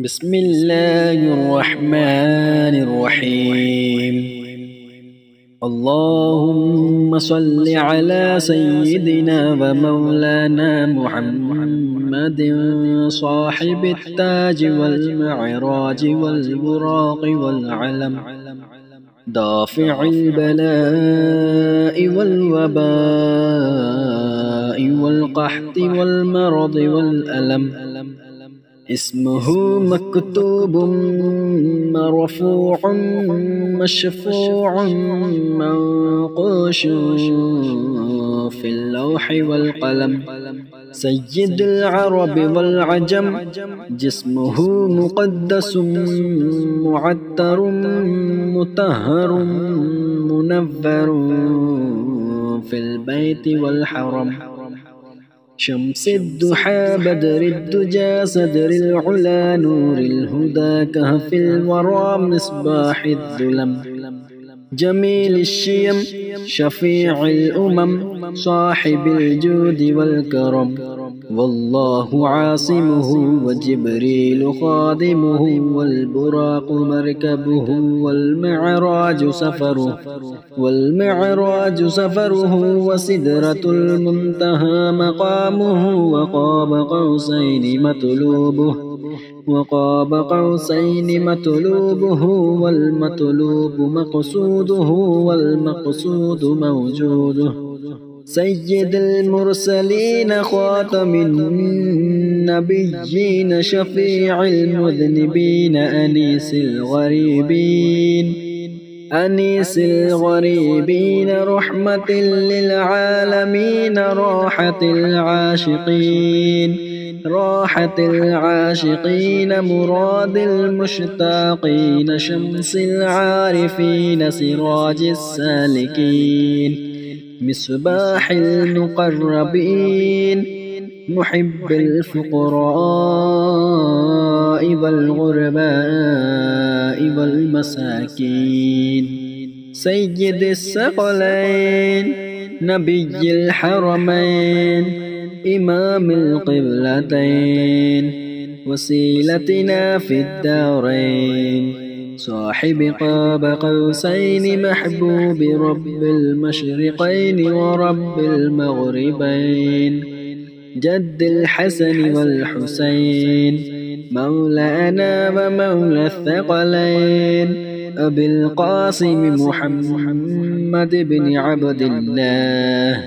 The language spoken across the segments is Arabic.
بسم الله الرحمن الرحيم. اللهم صل على سيدنا ومولانا محمد صاحب التاج والمعراج والبراق والعلم، دافع البلاء والوباء والقحط والمرض والألم، اسمه مكتوب مرفوع مشفوع منقوش في اللوح والقلم، سيد العرب والعجم، جسمه مقدس معتر مطهر منور في البيت والحرم، شمس الضحى بدر الدجى صدر العلا نور الهدى كهف الورى مصباح الظلم، جميل الشيم شفيع الأمم صاحب الجود والكرم، والله عاصمه وجبريل خادمه والبراق مركبه والمعراج سفره وسدرة المنتهى مقامه وقاب قوسين مطلوبه والمطلوب مقصوده والمقصود موجوده، سيد المرسلين خاتم النبيين شفيع المذنبين أنيس الغريبين رحمة للعالمين راحة العاشقين مراد المشتاقين شمس العارفين سراج السالكين مصباح المقربين محب الفقراء والغرباء والمساكين، سيد الثقلين نبي الحرمين إمام القبلتين وسيلتنا في الدارين، صاحب قاب قوسين محبوب رب المشرقين ورب المغربين، جد الحسن والحسين مولانا ومولى الثقلين، أبي القاسم محمد بن عبد الله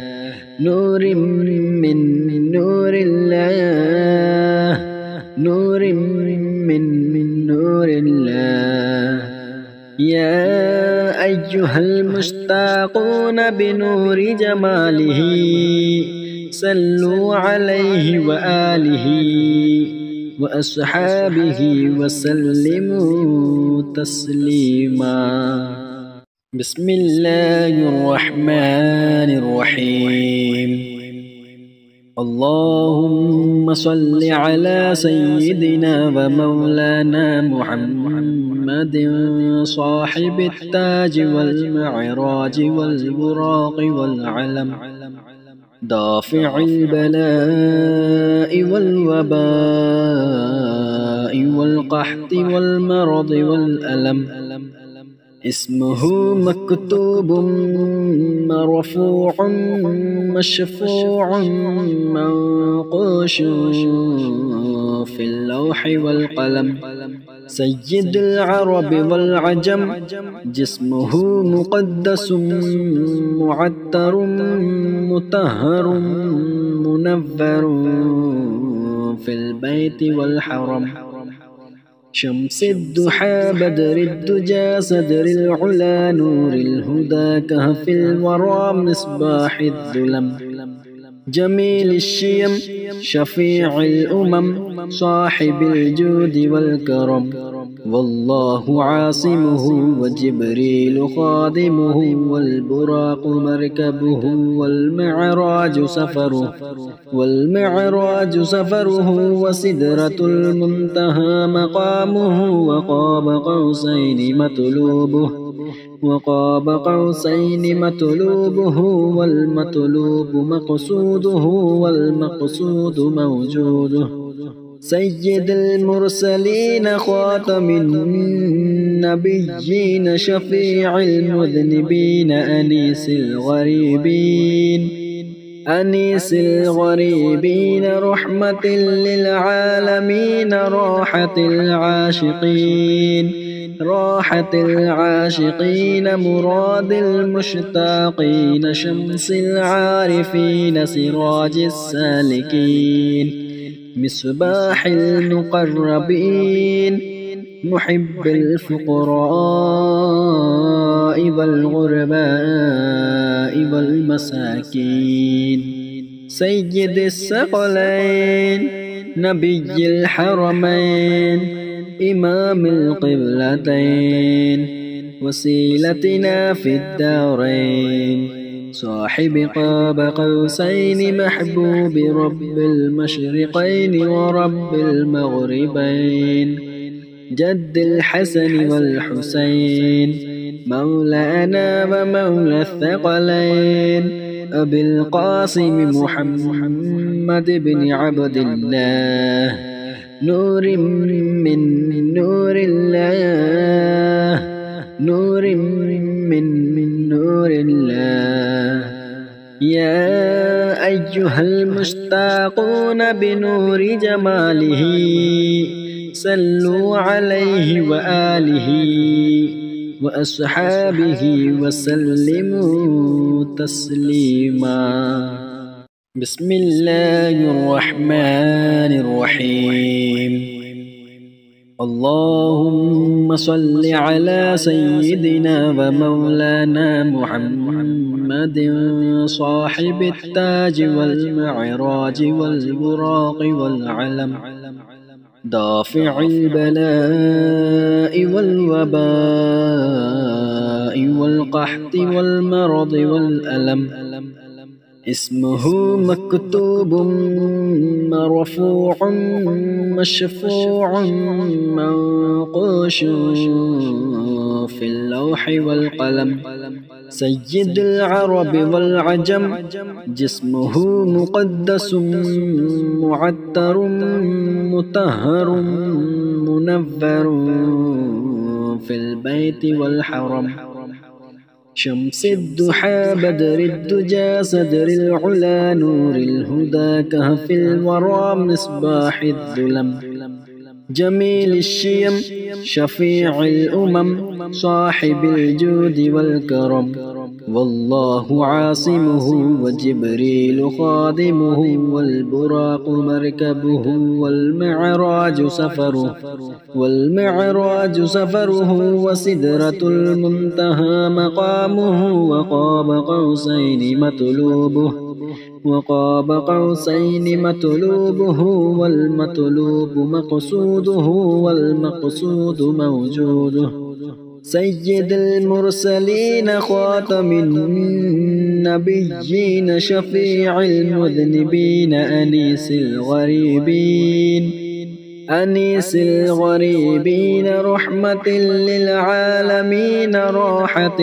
نور من نور الله، نور من نور الله، يا أيها المشتاقون بنور جماله صلوا عليه وآله وأصحابه وسلموا تسليما. بسم الله الرحمن الرحيم. اللهم صل على سيدنا ومولانا محمد صاحب التاج والمعراج والبراق والعلم، دافع البلاء والوباء والقحط والمرض والألم، اسمه مكتوب مرفوع مشفوع منقوش في اللوح والقلم، سيد العرب والعجم، جسمه مقدس معتر مطهر منور في البيت والحرم، شمس الضحى بدر الدجى صدر العلا نور الهدى كهف الورى مصباح الظلم، جميل الشيم شفيع الأمم صاحب الجود والكرم، والله عاصمه وجبريل خادمه والبراق مركبه والمعراج سفره وسدرة المنتهى مقامه وقاب قوسين مطلوبه والمطلوب مقصوده والمقصود موجوده، سيد المرسلين خاتم النبيين شفيع المذنبين أنيس الغريبين رحمة للعالمين راحة العاشقين مراد المشتاقين شمس العارفين سراج السالكين مصباح المقربين محب الفقراء والغرباء والمساكين سيد الثقلين نبي الحرمين إمام القبلتين وسيلتنا في الدارين صاحب قاب قوسين محبوب رب المشرقين ورب المغربين جد الحسن والحسين مولانا ومولى الثقلين أبي القاسم محمد بن عبد الله نور من نور الله نور من نور الله يا أيها المشتاقون بنور جماله صلوا عليه وآله وأصحابه وسلموا تسليما بسم الله الرحمن الرحيم اللهم صل على سيدنا ومولانا محمد صاحب التاج والمعراج والبراق والعلم دافع البلاء والوباء والقحط والمرض والألم اسمه مكتوب مرفوع مشفوع منقوش في اللوح والقلم سيد العرب والعجم جسمه مقدس معطر مطهر منور في البيت والحرم شمس الضحى بدر الدجى صدر العلا نور الهدى كهف الورى مصباح الظلم جميل الشيم شفيع الأمم صاحب الجود والكرم والله عاصمه وجبريل خادمه والبراق مركبه والمعراج سفره وسدرة المنتهى مقامه وقاب قوسين مطلوبه والمطلوب مقصوده والمقصود موجوده سيد المرسلين خاتم النبيين شفيع المذنبين أنيس الغريبين رحمة للعالمين راحة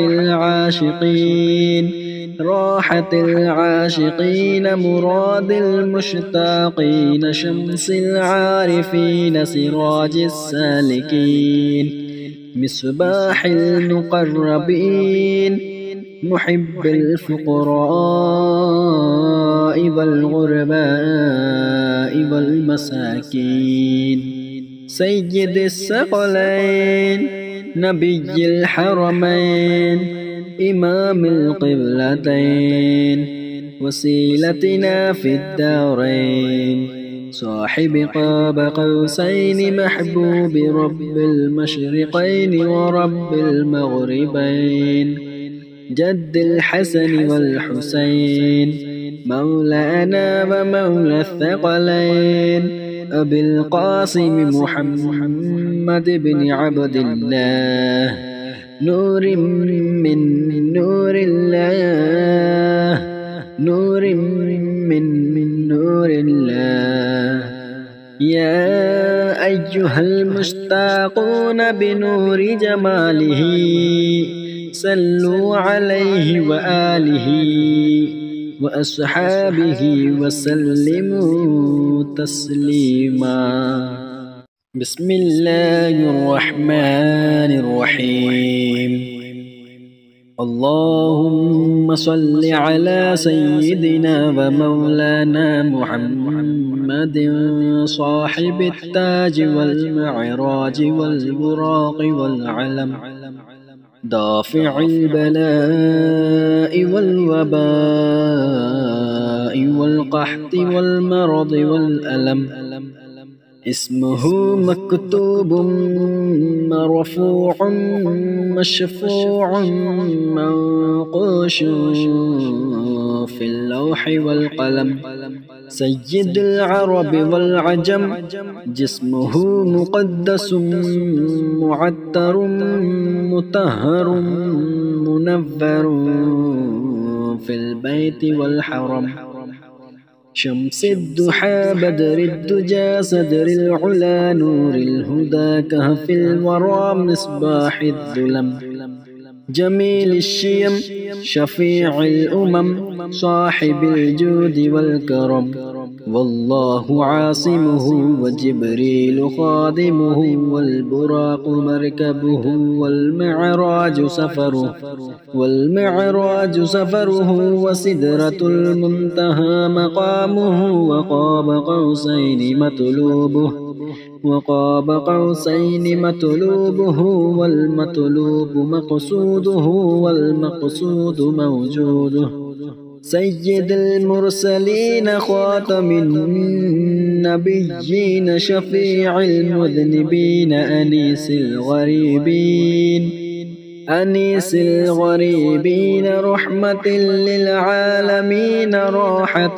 العاشقين مراد المشتاقين شمس العارفين سراج السالكين مصباح المقربين محب الفقراء والغرباء والمساكين سيد الثقلين نبي الحرمين إمام القبلتين وسيلتنا في الدارين صاحب قاب قوسين محبوب رب المشرقين ورب المغربين جد الحسن والحسين مولانا ومولى الثقلين أبي القاسم محمد بن عبد الله نور من نور الله نور من نور الله يا أيها المشتاقون بنور جماله صلوا عليه وآله وأصحابه وسلموا تسليما. بسم الله الرحمن الرحيم. اللهم صل على سيدنا ومولانا محمد صاحب التاج والمعراج والبراق والعلم، دافع البلاء والوباء والقحط والمرض والألم، اسمه مكتوب مرفوع مشفوع منقوش في اللوح والقلم، سيد العرب والعجم، جسمه مقدس معطر مطهر منور في البيت والحرم، شمس الضحى بدر الدجى صدر العلا نور الهدى كهف الورى مصباح الظلم، جميل الشيم شفيع الأمم صاحب الجود والكرم، والله عاصمه وجبريل خادمه والبراق مركبه والمعراج سفره وسدرة المنتهى مقامه، وقاب قوسين مطلوبه والمطلوب مقصوده والمقصود موجوده، سيد المرسلين خاتم النبيين شفيع المذنبين أنيس الغريبين رحمة للعالمين راحة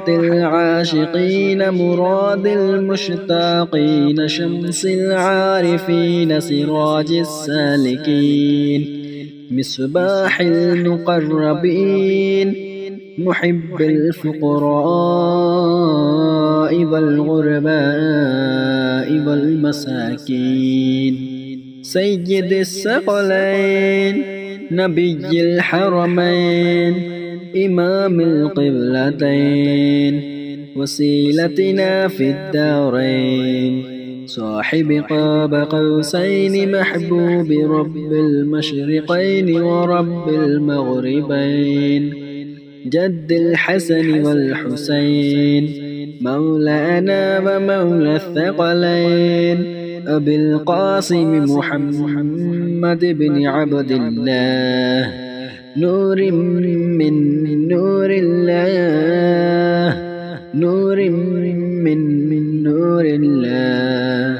العاشقين مراد المشتاقين شمس العارفين سراج السالكين مصباح المقربين محب الفقراء والغرباء والمساكين، سيد الثقلين نبي الحرمين إمام القبلتين وسيلتنا في الدارين، صاحب قاب قوسين محبوب رب المشرقين ورب المغربين، جد الحسن والحسين مولانا ومولى الثقلين، أبي القاسم محمد بن عبد الله، نور من نور الله، نور من نور الله،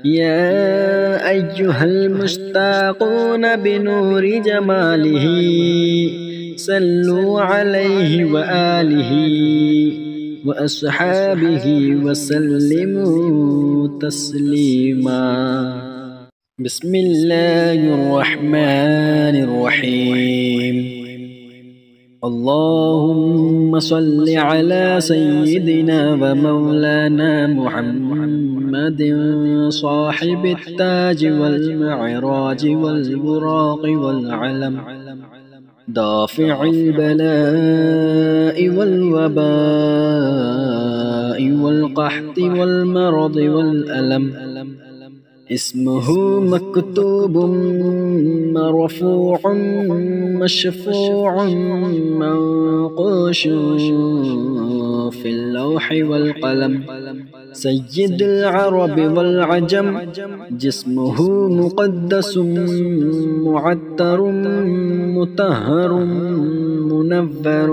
يا أيها المشتاقون بنور جماله صلوا عليه وآله وأصحابه وسلموا تسليما. بسم الله الرحمن الرحيم. اللهم صل على سيدنا ومولانا محمد صاحب التاج والمعراج والبراق والعلم، دافع البلاء والوباء والقحط والمرض والألم، اسمه مكتوب مرفوع مشفوع منقوش في اللوح والقلم، سيد العرب والعجم، جسمه مقدس معطر مطهر منور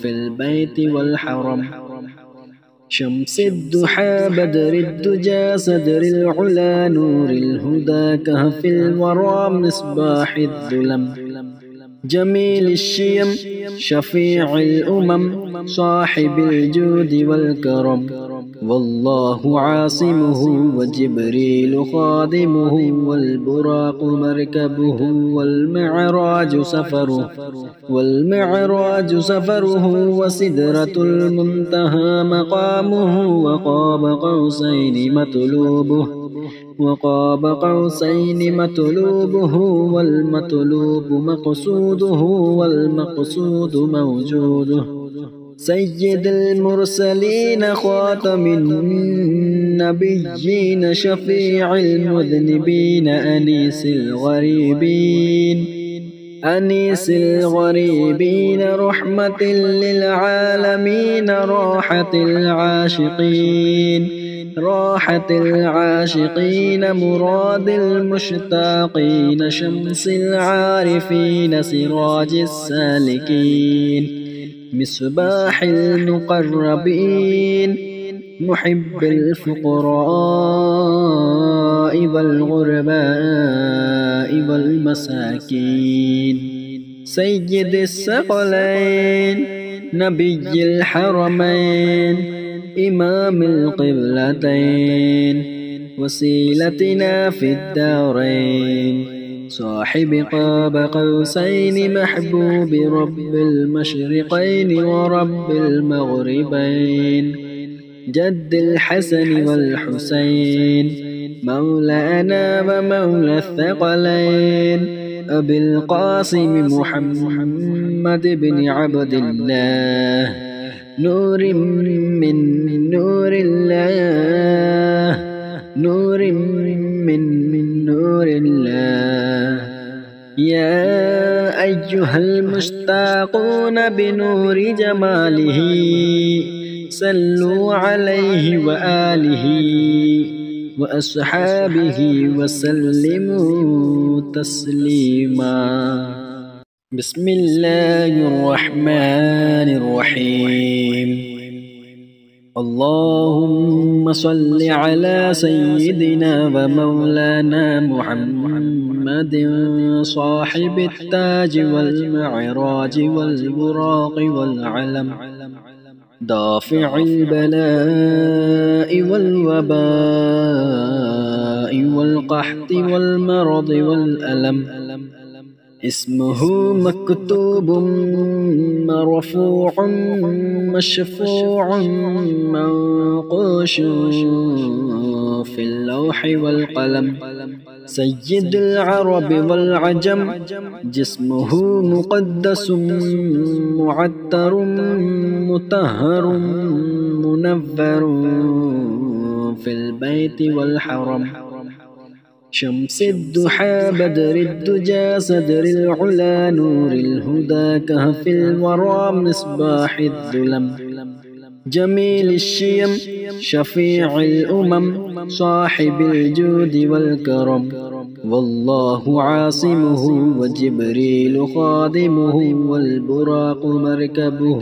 في البيت والحرم، شمس الضحى بدر الدجى صدر العلا نور الهدى كهف الورى مصباح الظلم، جميل الشيم شفيع الأمم صاحب الجود والكرم، والله عاصمه وجبريل خادمه والبراق مركبه والمعراج سفره وسدرة المنتهى مقامه، وقاب قوسين مطلوبه والمطلوب مقصوده والمقصود موجوده، سيد المرسلين خاتم النبيين شفيع المذنبين أنيس الغريبين رحمة للعالمين راحة العاشقين مراد المشتاقين شمس العارفين سراج السالكين مصباح المقربين محب الفقراء والغرباء والمساكين سيد الثقلين نبي الحرمين إمام القبلتين وسيلتنا في الدارين صاحب قاب قوسين محبوب رب المشرقين ورب المغربين جد الحسن والحسين مولانا ومولى الثقلين أبي القاسم محمد بن عبد الله نور من نور الله نور من نور الله يا أيها المشتاقون بنور جماله صلوا عليه وآله وأصحابه وسلموا تسليما بسم الله الرحمن الرحيم اللهم صل على سيدنا ومولانا محمد صاحب التاج والمعراج والبراق والعلم دافع البلاء والوباء والقحط والمرض والألم اسمه مكتوب مرفوع مشفوع منقوش في اللوح والقلم سيد العرب والعجم جسمه مقدس معتر مطهر منور في البيت والحرم شمس الضحى بدر الدجى صدر العلا نور الهدى كهف الورى مصباح الظلم جميل الشيم شفيع الأمم صاحب الجود والكرم والله عاصمه وجبريل خادمه والبراق مركبه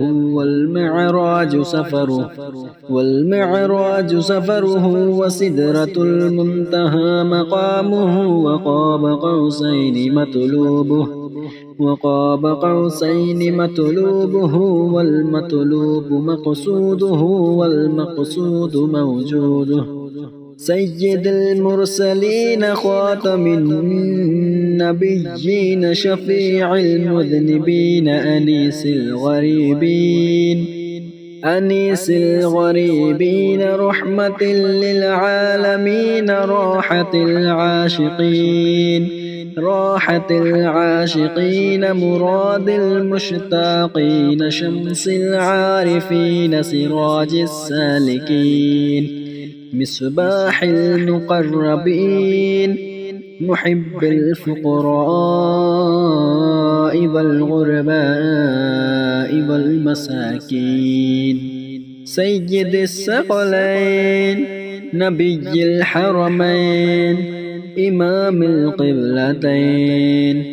والمعراج سفره وسدرة المنتهى مقامه وقاب قوسين مطلوبه والمطلوب مقصوده والمقصود موجوده سيد المرسلين خاتم النبيين شفيع المذنبين أنيس الغريبين رحمة للعالمين راحة العاشقين مراد المشتاقين شمس العارفين سراج السالكين مصباح المقربين محب الفقراء والغرباء والمساكين سيد الثقلين نبي الحرمين إمام القبلتين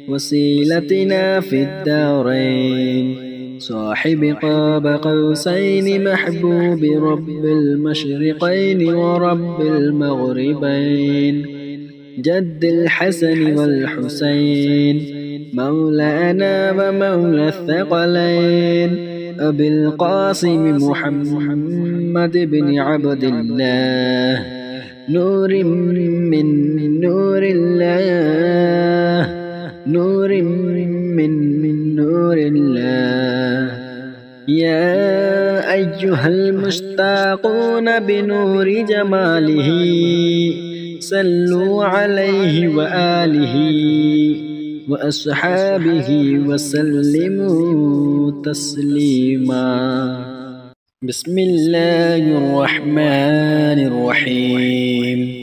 وسيلتنا في الدارين صاحب قاب قوسين محبوب رب المشرقين ورب المغربين جد الحسن والحسين مولانا ومولى الثقلين أبي القاسم محمد بن عبد الله نور من نور الله نور من نور الله يا أيها المشتاقون بنور جماله صلوا عليه وآله وأصحابه وسلموا تسليما. بسم الله الرحمن الرحيم.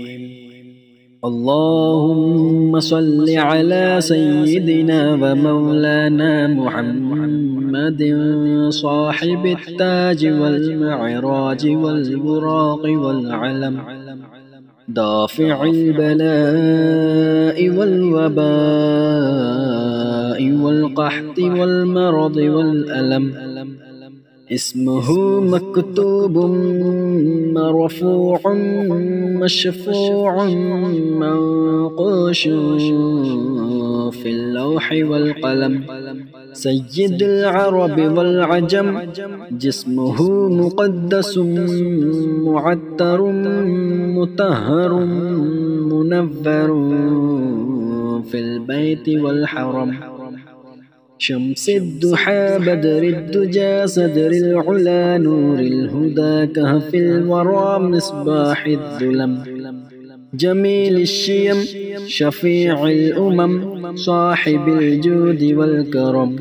اللهم صل على سيدنا ومولانا محمد صاحب التاج والمعراج والبراق والعلم، دافع البلاء والوباء والقحط والمرض والألم، اسمه مكتوب مرفوع مشفوع منقوش في اللوح والقلم، سيد العرب والعجم، جسمه مقدس معتر مطهر منور في البيت والحرم، شمس الضحى بدر الدجى صدر العلا نور الهدى كهف الورى مصباح الظلم، جميل الشيم شفيع الأمم صاحب الجود والكرم،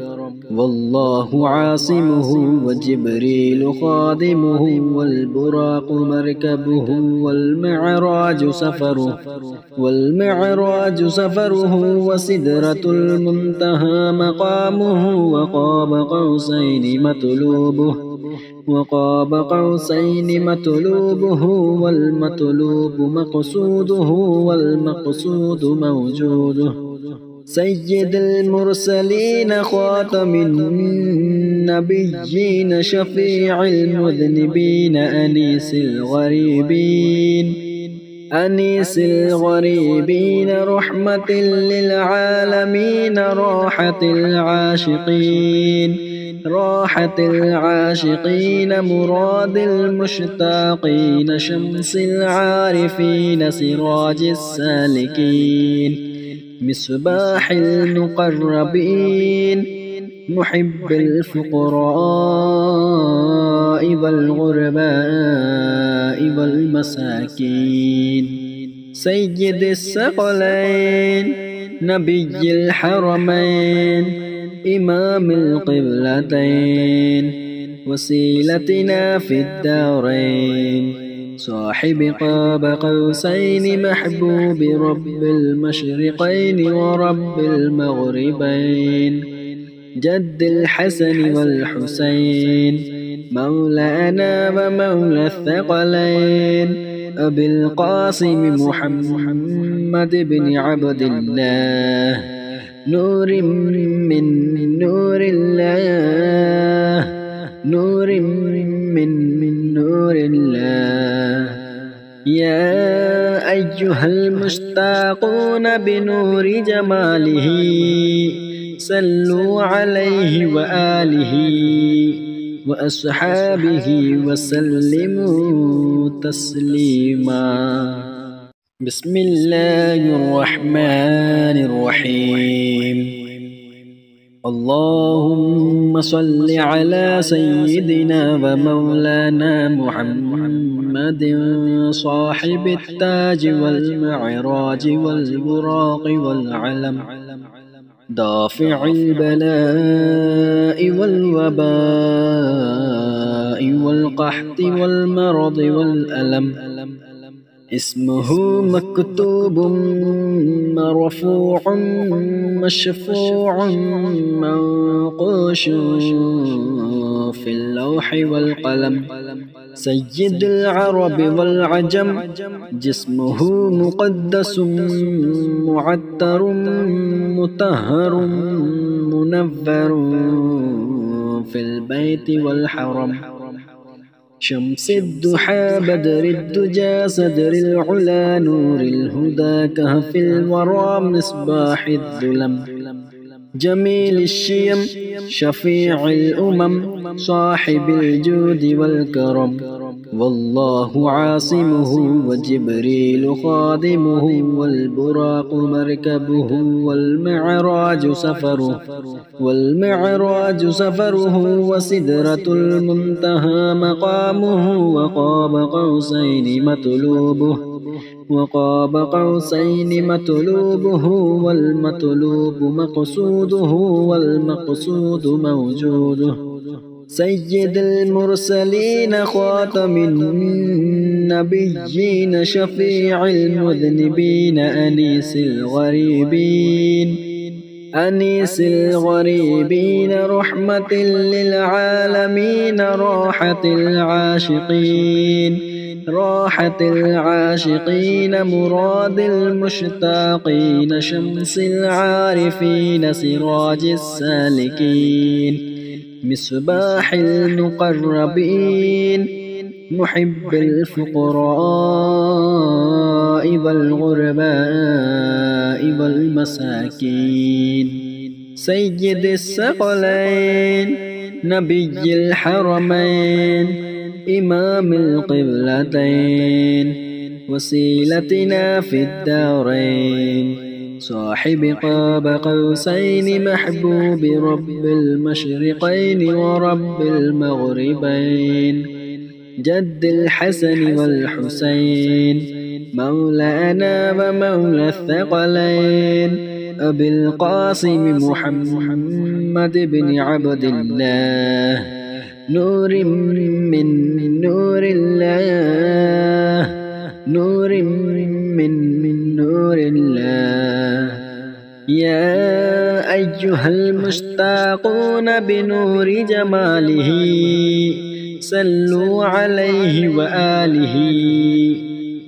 والله عاصمه وجبريل خادمه والبراق مركبه والمعراج سفره وسدرة المنتهى مقامه، وقاب قوسين مطلوبه والمطلوب مقصوده والمقصود موجوده، سيد المرسلين خاتم النبيين شفيع المذنبين أنيس الغريبين رحمة للعالمين راحة العاشقين مراد المشتاقين شمس العارفين سراج السالكين مصباح المقربين محب الفقراء والغرباء والمساكين، سيد الثقلين نبي الحرمين إمام القبلتين وسيلتنا في الدارين، صاحب قاب قوسين محبوب رب المشرقين ورب المغربين، جد الحسن والحسين مولانا ومولى الثقلين، أبي القاسم محمد بن عبد الله، نور من نور الله، نور من نور الله، يا أيها المشتاقون بنور جماله صلوا عليه وآله وأصحابه وسلموا تسليما. بسم الله الرحمن الرحيم. اللهم صل على سيدنا ومولانا محمد صاحب التاج والمعراج والبراق والعلم، دافع البلاء والوباء والقحط والمرض والألم، اسمه مكتوب مرفوع مشفوع منقوش في اللوح والقلم، سيد العرب والعجم، جسمه مقدس معتر مطهر منور في البيت والحرم، شمس الضحى بدر الدجى صدر العلا نور الهدى كهف الورى مصباح الظلم، جميل الشيم شفيع الأمم صاحب الجود والكرم، والله عاصمه وجبريل خادمه والبراق مركبه والمعراج سفره وسدرة المنتهى مقامه وقاب قوسين مطلوبه والمطلوب مقصوده والمقصود موجوده سيد المرسلين خاتم النبيين شفيع المذنبين أنيس الغريبين رحمة للعالمين راحة العاشقين مراد المشتاقين شمس العارفين سراج السالكين مصباح المقربين محب الفقراء والغرباء والمساكين سيد الثقلين نبي الحرمين إمام القبلتين وسيلتنا في الدارين صاحب قاب قوسين محبوب رب المشرقين ورب المغربين جد الحسن والحسين مولانا ومولى الثقلين أبي القاسم محمد بن عبد الله نور من نور الله نور من نور الله يا أيها المشتاقون بنور جماله صلوا عليه وآله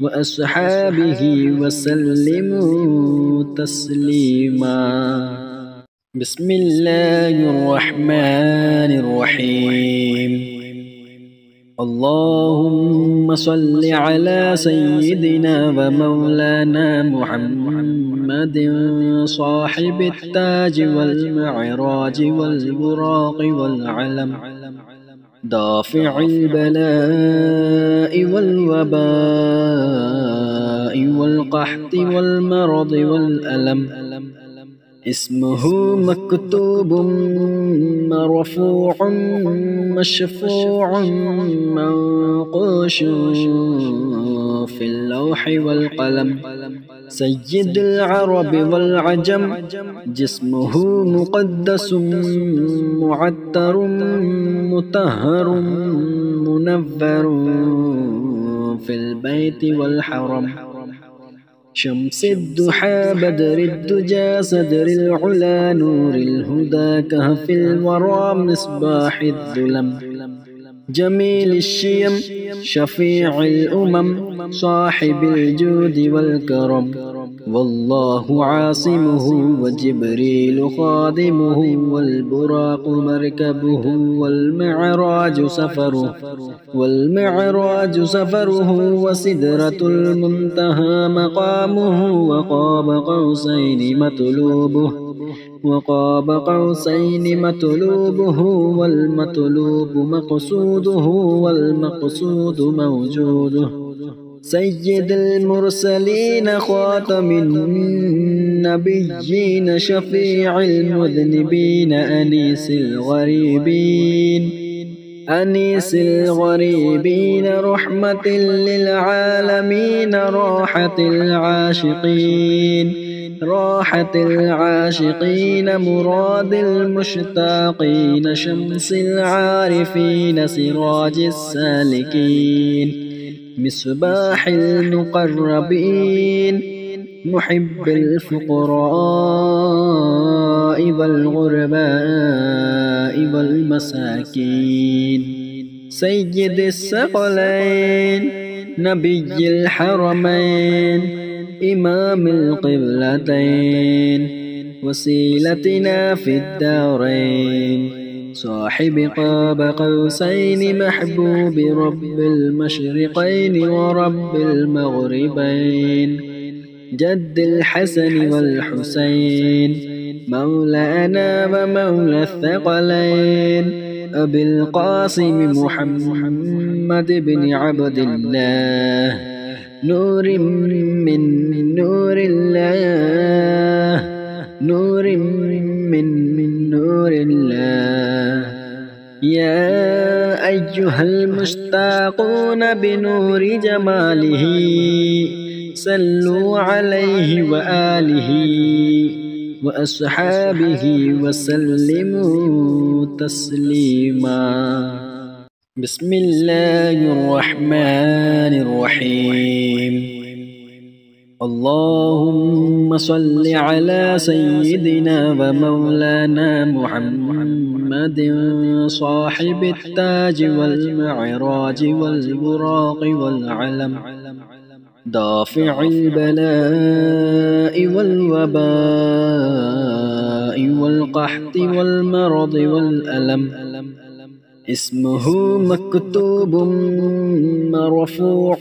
وأصحابه وسلموا تسليما بسم الله الرحمن الرحيم اللهم صل على سيدنا ومولانا محمد صاحب التاج والمعراج والبراق والعلم دافع البلاء والوباء والقحط والمرض والألم اسمه مكتوب مرفوع مشفوع منقوش في اللوح والقلم سيد العرب والعجم جسمه مقدس معطر مطهر منور في البيت والحرم شمس الضحى بدر الدجى صدر العلا نور الهدى كهف الورى مصباح الظلم جميل الشيم شفيع الأمم صاحب الجود والكرم والله عاصمه وجبريل خادمه والبراق مركبه والمعراج سفره وسدرة المنتهى مقامه وقاب قوسين مطلوبه والمطلوب مقصوده والمقصود موجوده سيد المرسلين خاتم النبيين شفيع المذنبين أنيس الغريبين رحمة للعالمين راحة العاشقين مراد المشتاقين شمس العارفين سراج السالكين مصباح المقربين محب الفقراء والغرباء والمساكين سيد الثقلين نبي الحرمين إمام القبلتين وسيلتنا في الدارين صاحب قاب قوسين محبوب رب المشرقين ورب المغربين جد الحسن والحسين مولانا ومولى الثقلين أبي القاسم محمد محمد بن عبد الله نور من نور الله نور من نور الله يا أيها المشتاقون بنور جماله صلوا عليه وآله وأصحابه وسلموا تسليما. بسم الله الرحمن الرحيم. اللهم صل على سيدنا ومولانا محمد صاحب التاج والمعراج والبراق والعلم دافع البلاء والوباء والقحط والمرض والألم اسمه مكتوب مرفوع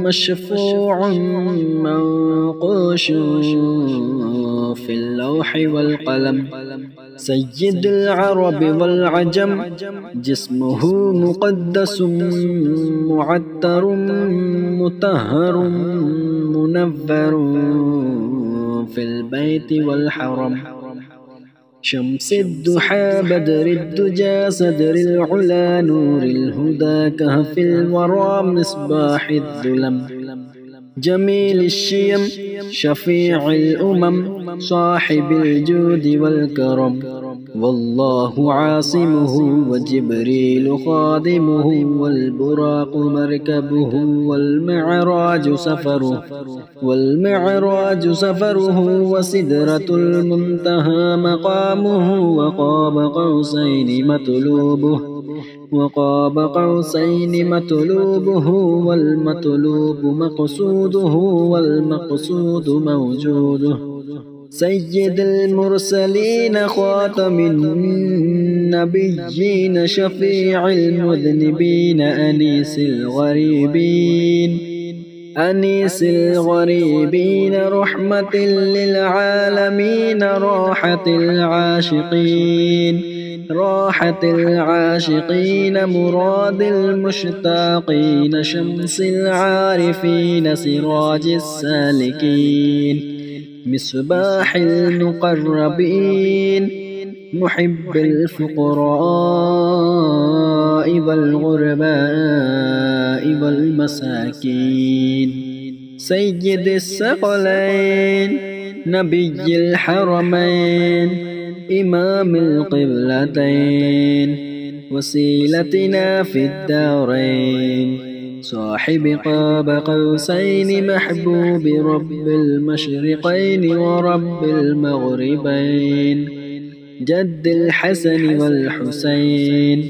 مشفوع منقوش في اللوح والقلم سيد العرب والعجم جسمه مقدس معطر مطهر منور في البيت والحرم شمس الضحى بدر الدجى صدر العلا نور الهدى كهف الورى مصباح الظلم جميل الشيم شفيع الأمم صاحب الجود والكرم والله عاصمه وجبريل خادمه والبراق مركبه والمعراج سفره وسدرة المنتهى مقامه وقاب قوسين مطلوبه والمطلوب مقصوده والمقصود موجوده سيد المرسلين خاتم النبيين شفيع المذنبين أنيس الغريبين رحمة للعالمين راحة العاشقين مراد المشتاقين شمس العارفين سراج السالكين مصباح المقربين محب الفقراء والغرباء والمساكين سيد الثقلين نبي الحرمين إمام القبلتين وسيلتنا في الدارين صاحب قاب قوسين محبوب رب المشرقين ورب المغربين جد الحسن والحسين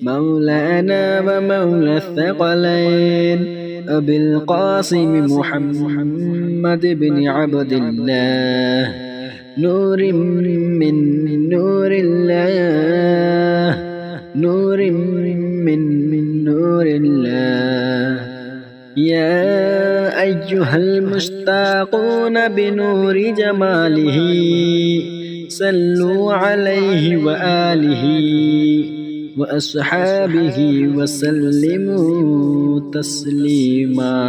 مولانا ومولى الثقلين أبي القاسم محمد بن عبد الله نور من نور الله نور من نور الله يا أيها المشتاقون بنور جماله صلوا عليه وآله وأصحابه وسلموا تسليما.